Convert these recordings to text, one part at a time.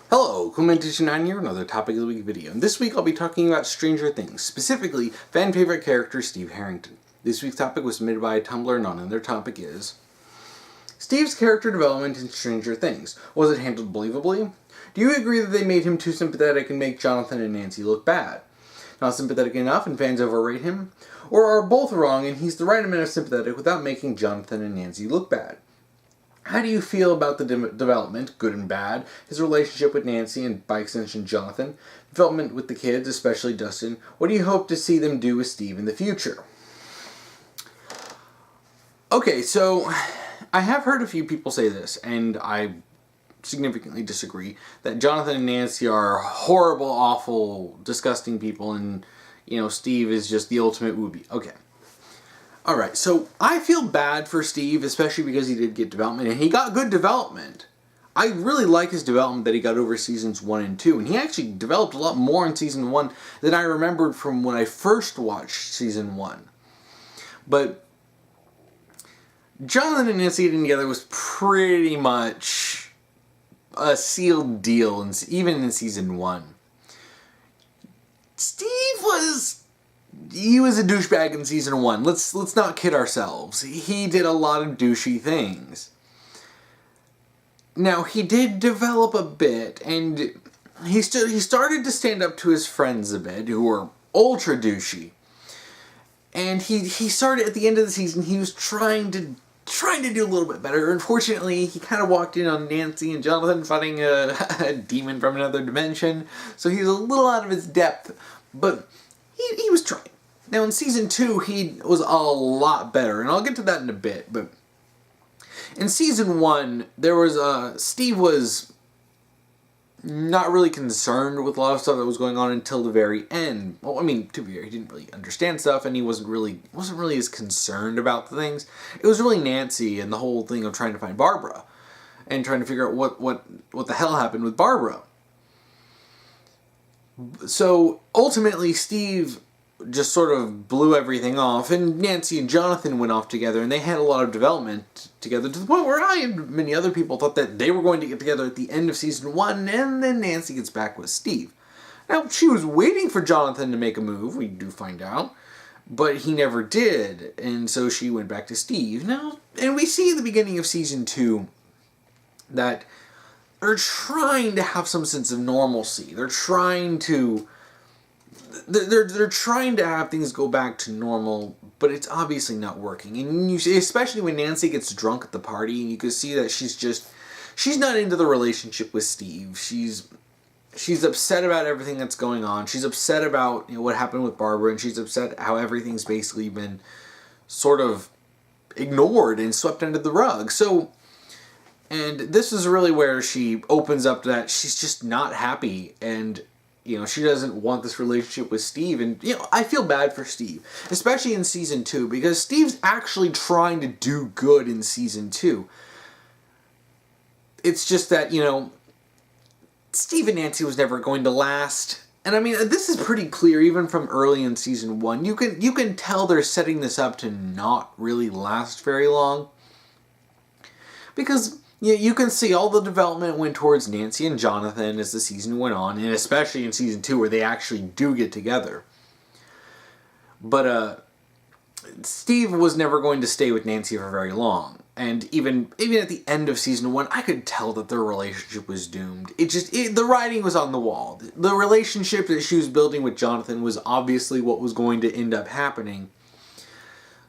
Hello, Clementation9 here, another Topic of the Week video. And this week I'll be talking about Stranger Things, specifically fan favorite character Steve Harrington. This week's topic was submitted by Tumblr Anon, and their topic is Steve's character development in Stranger Things. Was it handled believably? Do you agree that they made him too sympathetic and make Jonathan and Nancy look bad? Not sympathetic enough and fans overrate him? Or are both wrong and he's the right amount of sympathetic without making Jonathan and Nancy look bad? How do you feel about the development, good and bad, his relationship with Nancy and, by extension, Jonathan, development with the kids, especially Dustin? What do you hope to see them do with Steve in the future? Okay, so I have heard a few people say this, and I significantly disagree, that Jonathan and Nancy are horrible, awful, disgusting people, and, Steve is just the ultimate wooby. Okay. Alright, so I feel bad for Steve, especially because he did get development, and he got good development. I really like his development that he got over seasons 1 and 2, and he actually developed a lot more in season 1 than I remembered from when I first watched season 1. But Jonathan and Nancy getting together was pretty much a sealed deal, and even in season 1. Steve was a douchebag in season 1. Let's not kid ourselves. He did a lot of douchey things. Now, he did develop a bit, and he started to stand up to his friends a bit, who were ultra douchey. And he started, at the end of the season, he was trying to do a little bit better. Unfortunately, he kind of walked in on Nancy and Jonathan fighting a demon from another dimension, so he was a little out of his depth, but he was trying. Now, in season 2, he was a lot better, and I'll get to that in a bit, but in season 1, Steve was not really concerned with a lot of stuff that was going on until the very end. Well, I mean, to be fair, he didn't really understand stuff, and he wasn't really as concerned about the things. It was really Nancy and the whole thing of trying to find Barbara, and trying to figure out what the hell happened with Barbara. So, ultimately, Steve just sort of blew everything off, and Nancy and Jonathan went off together, and they had a lot of development together, to the point where I and many other people thought that they were going to get together at the end of season 1, and then Nancy gets back with Steve. Now, she was waiting for Jonathan to make a move, we do find out, but he never did, and so she went back to Steve. Now, and we see at the beginning of season 2 that they're trying to have some sense of normalcy. They're trying to have things go back to normal, but it's obviously not working. And you see, especially when Nancy gets drunk at the party, and you can see that she's not into the relationship with Steve. She's upset about everything that's going on. She's upset about what happened with Barbara, and she's upset how everything's basically been sort of ignored and swept under the rug. So, and this is really where she opens up to that she's just not happy, and she doesn't want this relationship with Steve. And, I feel bad for Steve, especially in season 2, because Steve's actually trying to do good in season 2. It's just that, Steve and Nancy was never going to last. And I mean, this is pretty clear even from early in season 1. You can tell they're setting this up to not really last very long. Because you can see all the development went towards Nancy and Jonathan as the season went on, and especially in season 2 where they actually do get together. But Steve was never going to stay with Nancy for very long. And even at the end of season 1, I could tell that their relationship was doomed. The writing was on the wall. The relationship that she was building with Jonathan was obviously what was going to end up happening.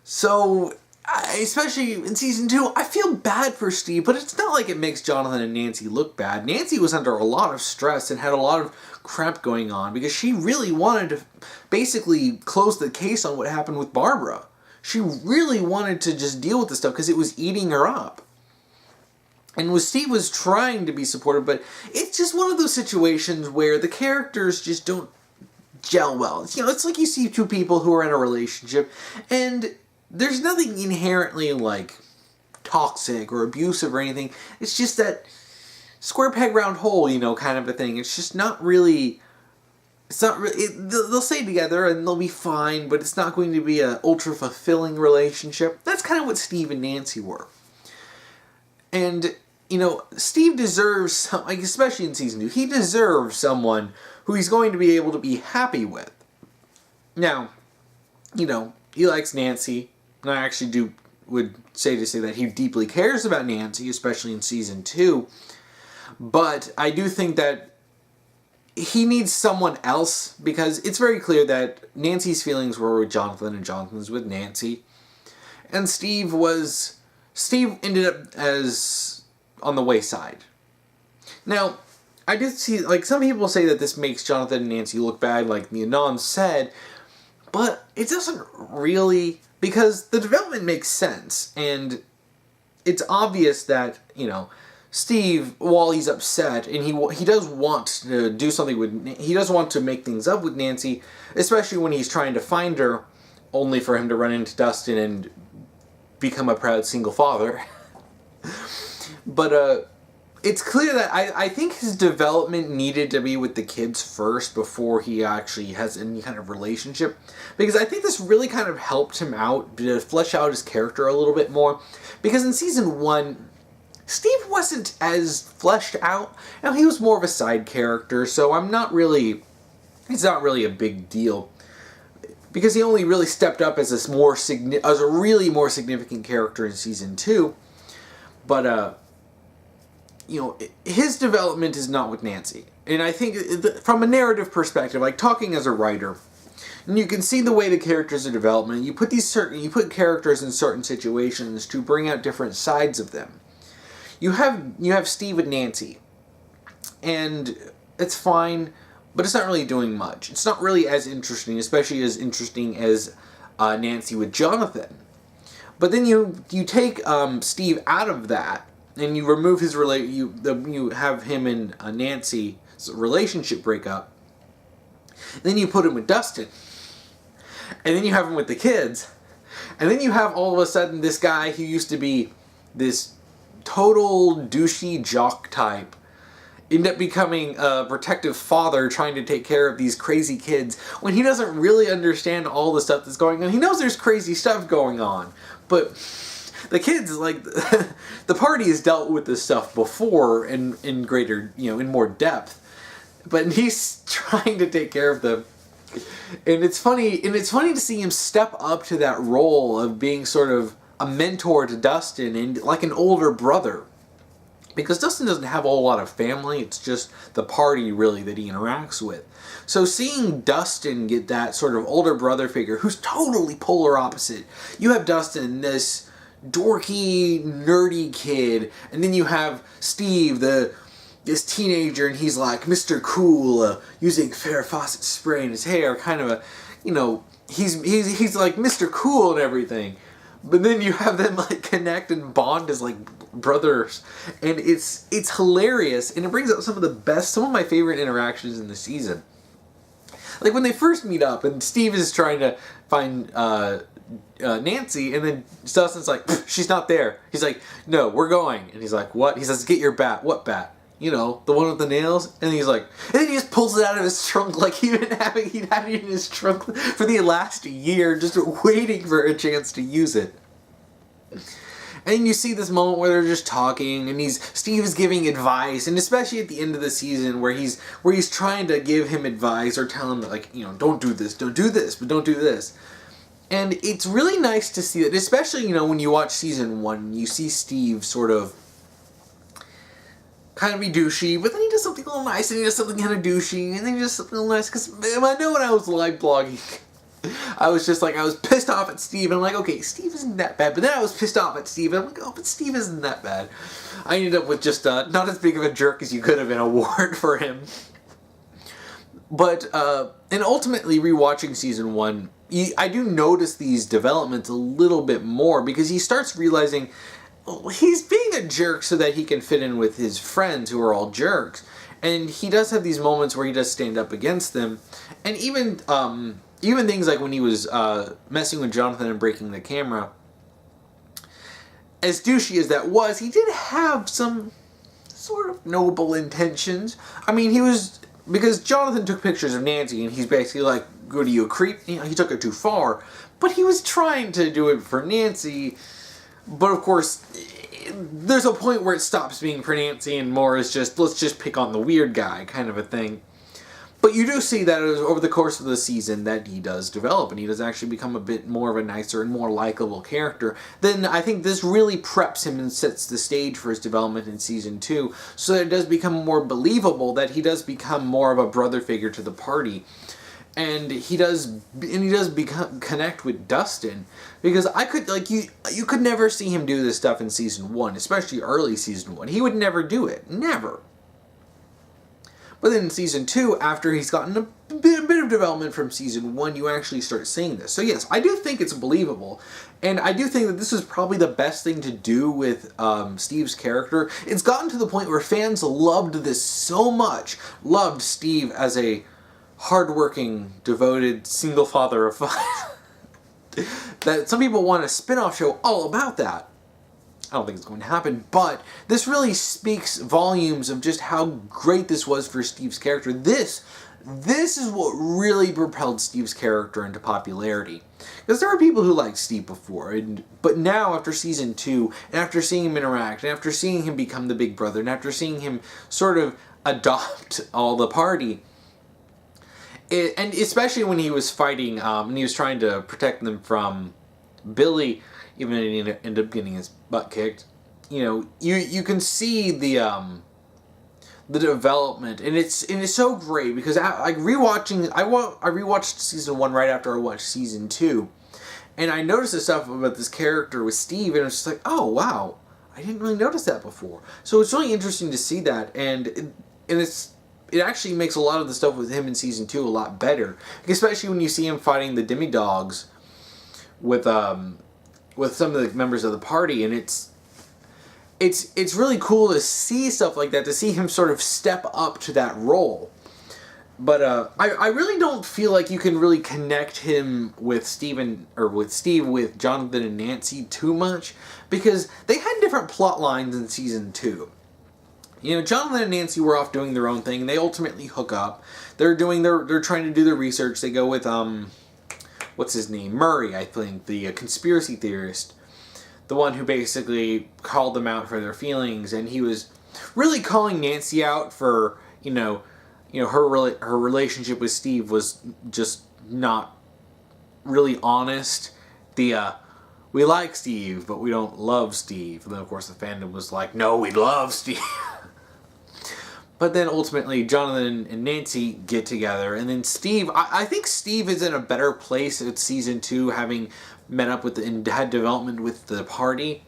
So, especially in season 2, I feel bad for Steve, but it's not like it makes Jonathan and Nancy look bad. Nancy was under a lot of stress and had a lot of crap going on because she really wanted to basically close the case on what happened with Barbara. She really wanted to just deal with this stuff because it was eating her up. And Steve was trying to be supportive, but it's just one of those situations where the characters just don't gel well. It's like you see two people who are in a relationship, and there's nothing inherently, toxic or abusive or anything. It's just that square peg round hole, kind of a thing. It's just not really... they'll stay together and they'll be fine, but it's not going to be an ultra-fulfilling relationship. That's kind of what Steve and Nancy were. And Steve deserves, like, especially in season 2, he deserves someone who he's going to be able to be happy with. Now, he likes Nancy, and I actually would say that he deeply cares about Nancy, especially in season 2. But I do think that he needs someone else, because it's very clear that Nancy's feelings were with Jonathan and Jonathan's with Nancy. And Steve ended up as on the wayside. Now, I did see, like, some people say that this makes Jonathan and Nancy look bad, like the Anon said, but it doesn't really, because the development makes sense, and it's obvious that, Steve, while he's upset, and he does want to do something he does want to make things up with Nancy, especially when he's trying to find her, only for him to run into Dustin and become a proud single father. But, it's clear that I think his development needed to be with the kids first before he actually has any kind of relationship. Because I think this really kind of helped him out to flesh out his character a little bit more. Because in season 1, Steve wasn't as fleshed out. Now, he was more of a side character, so it's not really a big deal. Because he only really stepped up as a really more significant character in season 2. But, his development is not with Nancy. And I think, from a narrative perspective, like talking as a writer, and you can see the way the characters are developing. You put characters in certain situations to bring out different sides of them. You have Steve and Nancy, and it's fine, but it's not really doing much. It's not really as interesting, especially as interesting as Nancy with Jonathan. But then you take Steve out of that, and you remove his you have him and Nancy's relationship break up. Then you put him with Dustin, and then you have him with the kids, and then you have all of a sudden this guy who used to be this total douchey jock type end up becoming a protective father trying to take care of these crazy kids when he doesn't really understand all the stuff that's going on. He knows there's crazy stuff going on, but the kids, like, the party has dealt with this stuff before in greater, in more depth, but he's trying to take care of them. And it's funny to see him step up to that role of being sort of a mentor to Dustin and like an older brother. Because Dustin doesn't have a whole lot of family, it's just the party really that he interacts with. So seeing Dustin get that sort of older brother figure who's totally polar opposite. You have Dustin, this dorky, nerdy kid, and then you have Steve, this teenager, and he's like Mr. Cool, using Farrah Fawcett spray in his hair, kind of he's like Mr. Cool and everything. But then you have them like connect and bond as like brothers, and it's hilarious, and it brings out some of my favorite interactions in the season. Like when they first meet up, and Steve is trying to find Nancy, and then Dustin's like, she's not there. He's like, no, we're going. And he's like, what? He says, get your bat. What bat? The one with the nails. And he's like, and then he just pulls it out of his trunk like he'd had it in his trunk for the last year, just waiting for a chance to use it. And you see this moment where they're just talking, and Steve is giving advice, and especially at the end of the season where he's trying to give him advice or tell him, like, don't do this, but don't do this. And it's really nice to see that, especially, when you watch season 1, you see Steve sort of kind of be douchey, but then he does something a little nice, and he does something kind of douchey, and then he does something a little nice, because I know when I was live blogging, I was pissed off at Steve, and I'm like, okay, Steve isn't that bad, but then I was pissed off at Steve, and I'm like, oh, but Steve isn't that bad. I ended up with just not as big of a jerk as you could have been award for him. But, and ultimately, rewatching season 1, I do notice these developments a little bit more, because he starts realizing he's being a jerk so that he can fit in with his friends who are all jerks. And he does have these moments where he does stand up against them. And even things like when he was messing with Jonathan and breaking the camera, as douchey as that was, he did have some sort of noble intentions. I mean, because Jonathan took pictures of Nancy, and he's basically like, "Good, you a creep?" He took it too far. But he was trying to do it for Nancy. But of course, there's a point where it stops being for Nancy and more is just, let's just pick on the weird guy kind of a thing. But you do see that over the course of the season that he does develop, and he does actually become a bit more of a nicer and more likable character. Then I think this really preps him and sets the stage for his development in season 2, so that it does become more believable that he does become more of a brother figure to the party. And he does connect with Dustin, because I could, like, you could never see him do this stuff in season 1, especially early season 1. He would never do it. Never. But then in season 2, after he's gotten a bit of development from season 1, you actually start seeing this. So yes, I do think it's believable. And I do think that this is probably the best thing to do with Steve's character. It's gotten to the point where fans loved this so much. Loved Steve as a hardworking, devoted, single father of 5. That some people want a spin-off show all about that. I don't think it's going to happen, but this really speaks volumes of just how great this was for Steve's character. This is what really propelled Steve's character into popularity. Because there were people who liked Steve before, but now after season 2, and after seeing him interact, and after seeing him become the big brother, and after seeing him sort of adopt all the party, and especially when he was fighting, and he was trying to protect them from Billy, even though he ended up getting his butt kicked, you know, you can see the development, and it's so great, because I rewatched season 1 right after I watched season 2, and I noticed the stuff about this character with Steve, and it's just like, oh wow, I didn't really notice that before. So it's really interesting to see that, and it actually makes a lot of the stuff with him in season 2 a lot better, especially when you see him fighting the demidogs with some of the members of the party, and it's really cool to see stuff like that, to see him sort of step up to that role. But I really don't feel like you can really connect him with Steve with Jonathan and Nancy too much, because they had different plot lines in season 2. You know, Jonathan and Nancy were off doing their own thing. They ultimately hook up. They're trying to do their research. They go with what's his name? Murray, I think, the conspiracy theorist. The one who basically called them out for their feelings, and he was really calling Nancy out for, her relationship with Steve was just not really honest. We like Steve, but we don't love Steve. And then, of course, the fandom was like, no, we love Steve. But then ultimately, Jonathan and Nancy get together, and then Steve, I think Steve is in a better place at season 2, having met up with and had development with the party,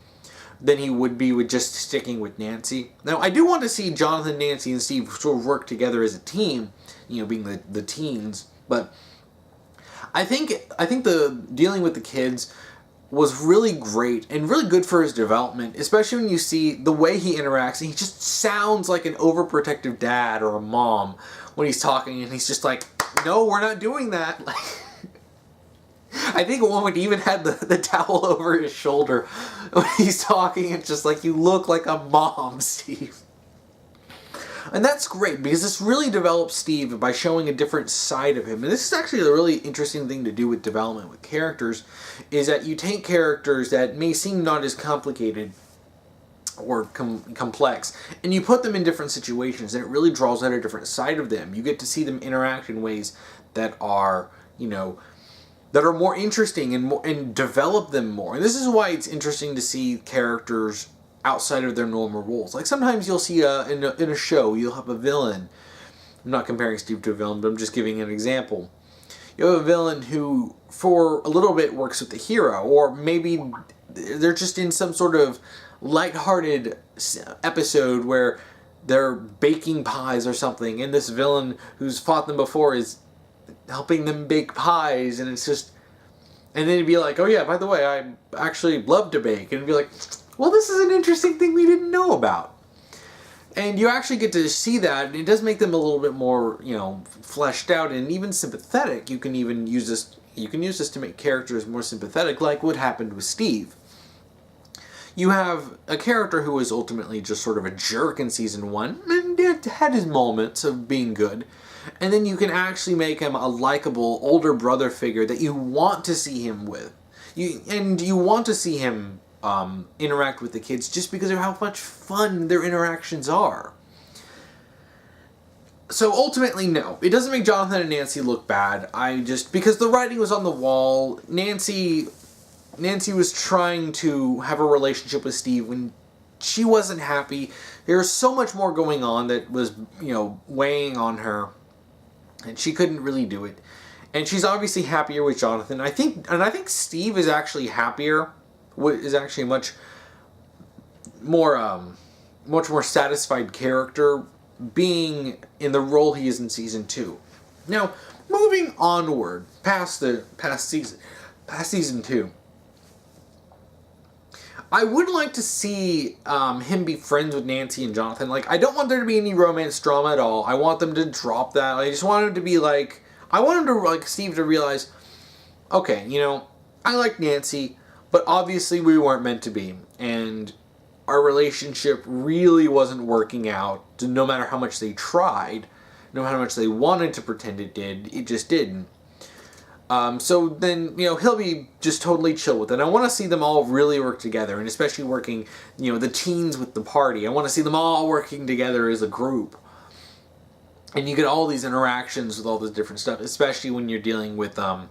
than he would be with just sticking with Nancy. Now, I do want to see Jonathan, Nancy, and Steve sort of work together as a team, being the teens, but I think the dealing with the kids was really great and really good for his development, especially when you see the way he interacts, and he just sounds like an overprotective dad or a mom when he's talking, and he's just like, no, we're not doing that. Like, I think one would even had the towel over his shoulder when he's talking. It's just like, you look like a mom, Steve. And that's great, because this really develops Steve by showing a different side of him. And this is actually a really interesting thing to do with development with characters, is that you take characters that may seem not as complicated or complex, and you put them in different situations, and it really draws out a different side of them. You get to see them interact in ways that are, that are more interesting and develop them more. And this is why it's interesting to see characters outside of their normal roles. Like sometimes you'll see in a show, you'll have a villain. I'm not comparing Steve to a villain, but I'm just giving an example. You have a villain who, for a little bit, works with the hero, or maybe they're just in some sort of lighthearted episode where they're baking pies or something, and this villain who's fought them before is helping them bake pies, and it's just, and then it'd be like, oh yeah, by the way, I actually love to bake, and it'd be like, well, this is an interesting thing we didn't know about. And you actually get to see that, and it does make them a little bit more, fleshed out and even sympathetic. You can even use this, to make characters more sympathetic, like what happened with Steve. You have a character who was ultimately just sort of a jerk in season 1, and had his moments of being good. And then you can actually make him a likable older brother figure that you want to see him with. You want to see him interact with the kids just because of how much fun their interactions are. So ultimately, no. It doesn't make Jonathan and Nancy look bad. Because the writing was on the wall, Nancy was trying to have a relationship with Steve when she wasn't happy. There was so much more going on that was, weighing on her, and she couldn't really do it. And she's obviously happier with Jonathan. I think Steve is actually happier. Is actually a much more satisfied character being in the role he is in season 2. Now, moving onward past season 2, I would like to see him be friends with Nancy and Jonathan. Like, I don't want there to be any romance drama at all. I want them to drop that. I just want him to be like, I want him to, like, Steve to realize, okay, I like Nancy, but obviously we weren't meant to be. And our relationship really wasn't working out, no matter how much they tried, no matter how much they wanted to pretend it did, it just didn't. So then, he'll be just totally chill with it. I want to see them all really work together, and especially working, the teens with the party. I want to see them all working together as a group. And you get all these interactions with all this different stuff, especially when you're dealing with, the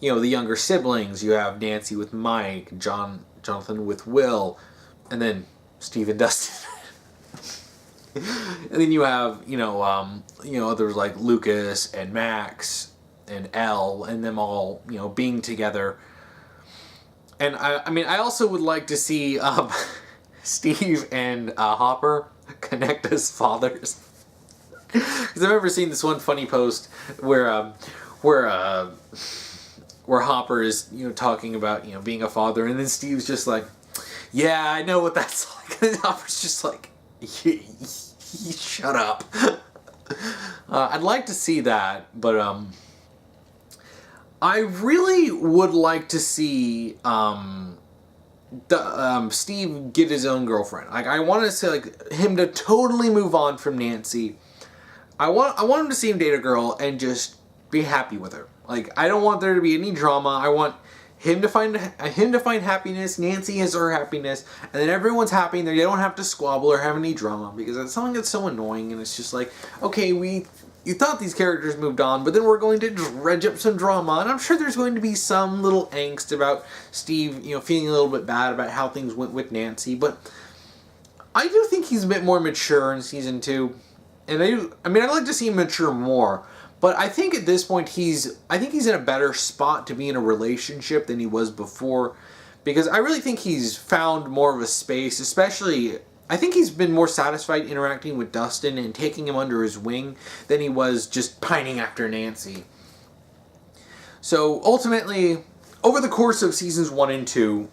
younger siblings. You have Nancy with Mike, Jonathan with Will, and then Steve and Dustin. And then you have, others like Lucas and Max and Elle, and them all, being together. And I also would like to see Steve and Hopper connect as fathers. Because I remember seeing this one funny post where Hopper is, talking about, being a father, and then Steve's just like, yeah, I know what that's like. And Hopper's just like, shut up. I'd like to see that, but I really would like to see Steve get his own girlfriend. Like, I want to say, him to totally move on from Nancy. I want him to see him date a girl and just be happy with her. Like, I don't want there to be any drama. I want him to find happiness. Nancy has her happiness, and then everyone's happy, and they don't have to squabble or have any drama, because it's something that's so annoying. And it's just like, okay, you thought these characters moved on, but then we're going to dredge up some drama, and I'm sure there's going to be some little angst about Steve, feeling a little bit bad about how things went with Nancy. But I do think he's a bit more mature in season 2, and I'd like to see him mature more. But I think at this point he's in a better spot to be in a relationship than he was before, because I really think he's found more of a space, especially I think he's been more satisfied interacting with Dustin and taking him under his wing than he was just pining after Nancy. So ultimately, over the course of seasons 1 and 2,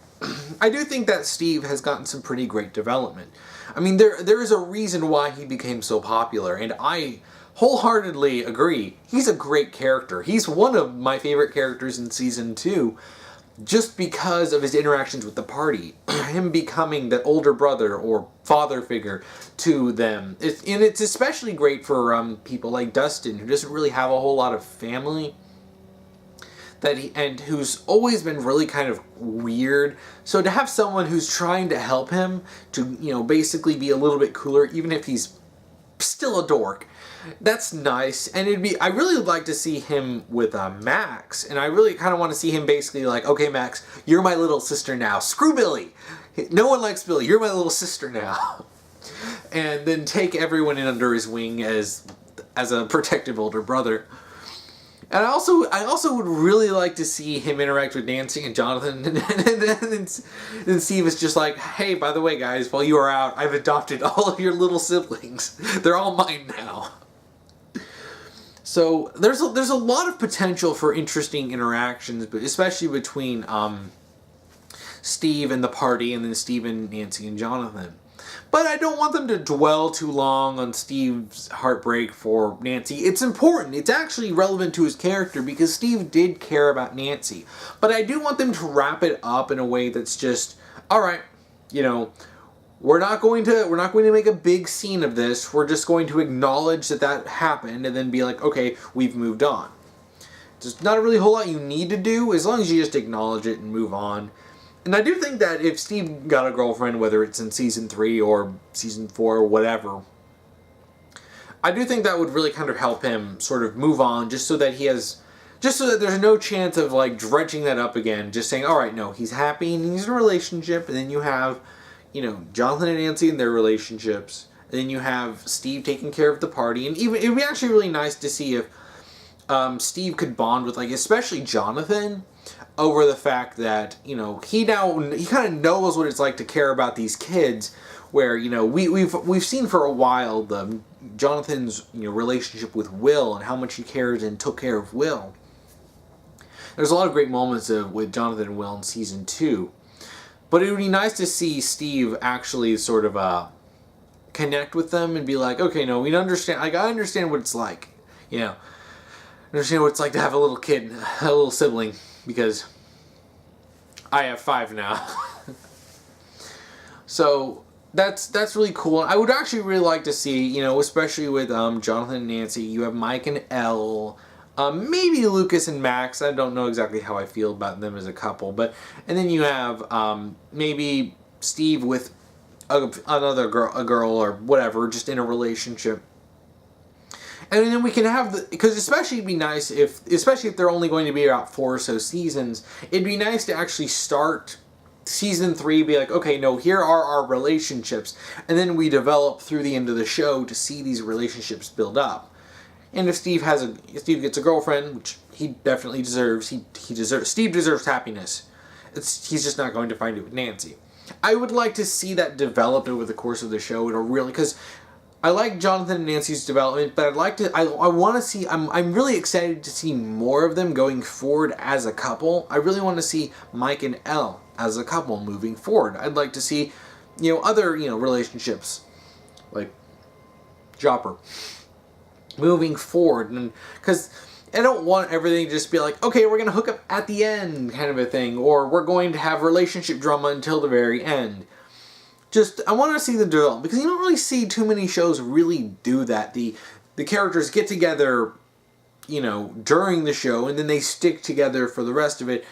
I do think that Steve has gotten some pretty great development. I mean, there is a reason why he became so popular, and I wholeheartedly agree. He's a great character. He's one of my favorite characters in season 2, just because of his interactions with the party. Him becoming the older brother or father figure to them. And it's especially great for people like Dustin, who doesn't really have a whole lot of family, and who's always been really kind of weird. So to have someone who's trying to help him to, basically be a little bit cooler, even if he's still a dork, that's nice. And I really would like to see him with Max, and I really kind of want to see him basically like, okay, Max, you're my little sister now. Screw Billy. No one likes Billy. You're my little sister now. And then take everyone in under his wing as a protective older brother. And I also would really like to see him interact with Nancy and Jonathan, and then Steve is just like, hey, by the way, guys, while you are out, I've adopted all of your little siblings. They're all mine now. So there's a lot of potential for interesting interactions, but especially between Steve and the party, and then Steve and Nancy and Jonathan. But I don't want them to dwell too long on Steve's heartbreak for Nancy. It's important. It's actually relevant to his character, because Steve did care about Nancy. But I do want them to wrap it up in a way that's just, all right, we're not going to make a big scene of this. We're just going to acknowledge that happened, and then be like, okay, we've moved on. There's not really a whole lot you need to do, as long as you just acknowledge it and move on. And I do think that if Steve got a girlfriend, whether it's in season 3 or season 4 or whatever, I do think that would really kind of help him sort of move on, just so that there's no chance of like dredging that up again, just saying, all right, no, he's happy and he's in a relationship, and then you have, Jonathan and Nancy in their relationships, and then you have Steve taking care of the party, and even, it would be actually really nice to see if Steve could bond with, like, especially Jonathan, over the fact that, he kind of knows what it's like to care about these kids, where, we've seen for a while Jonathan's, relationship with Will and how much he cared and took care of Will. There's a lot of great moments with Jonathan and Will in season 2, but it would be nice to see Steve actually sort of connect with them and be like, okay, no, we understand, like, I understand what it's like, I understand what it's like to have a little kid, a little sibling, because I have 5 now. So that's really cool. I would actually really like to see, especially with Jonathan and Nancy, you have Mike and Elle, maybe Lucas and Max. I don't know exactly how I feel about them as a couple, and then you have maybe Steve with another girl or whatever, just in a relationship. And then we can have because especially it'd be nice especially if they're only going to be about 4 or so seasons, it'd be nice to actually start season 3, be like, okay, no, here are our relationships, and then we develop through the end of the show to see these relationships build up. And if Steve gets a girlfriend, which he definitely deserves, Steve deserves happiness. He's just not going to find it with Nancy. I would like to see that develop over the course of the show. It'll really, because I like Jonathan and Nancy's development, but I want to see, I'm really excited to see more of them going forward as a couple. I really want to see Mike and Elle as a couple moving forward. I'd like to see, other, relationships, like Jopper, moving forward. And because I don't want everything to just be like, okay, we're going to hook up at the end kind of a thing, or we're going to have relationship drama until the very end. I want to see the development, because you don't really see too many shows really do that. The characters get together, during the show, and then they stick together for the rest of it,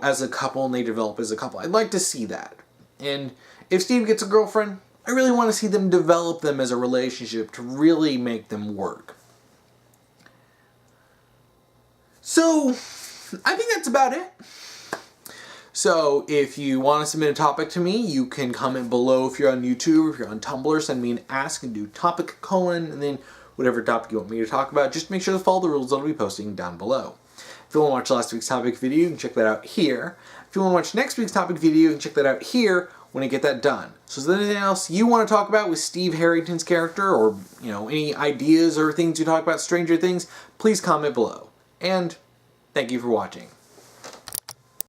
as a couple, and they develop as a couple. I'd like to see that. And if Steve gets a girlfriend, I really want to see them develop them as a relationship to really make them work. So, I think that's about it. So, if you want to submit a topic to me, you can comment below if you're on YouTube, if you're on Tumblr, send me an ask and do topic : and then whatever topic you want me to talk about. Just make sure to follow the rules that I'll be posting down below. If you want to watch last week's topic video, you can check that out here. If you want to watch next week's topic video, you can check that out here when I get that done. So is there anything else you want to talk about with Steve Harrington's character, or any ideas or things you talk about Stranger Things, please comment below. And thank you for watching.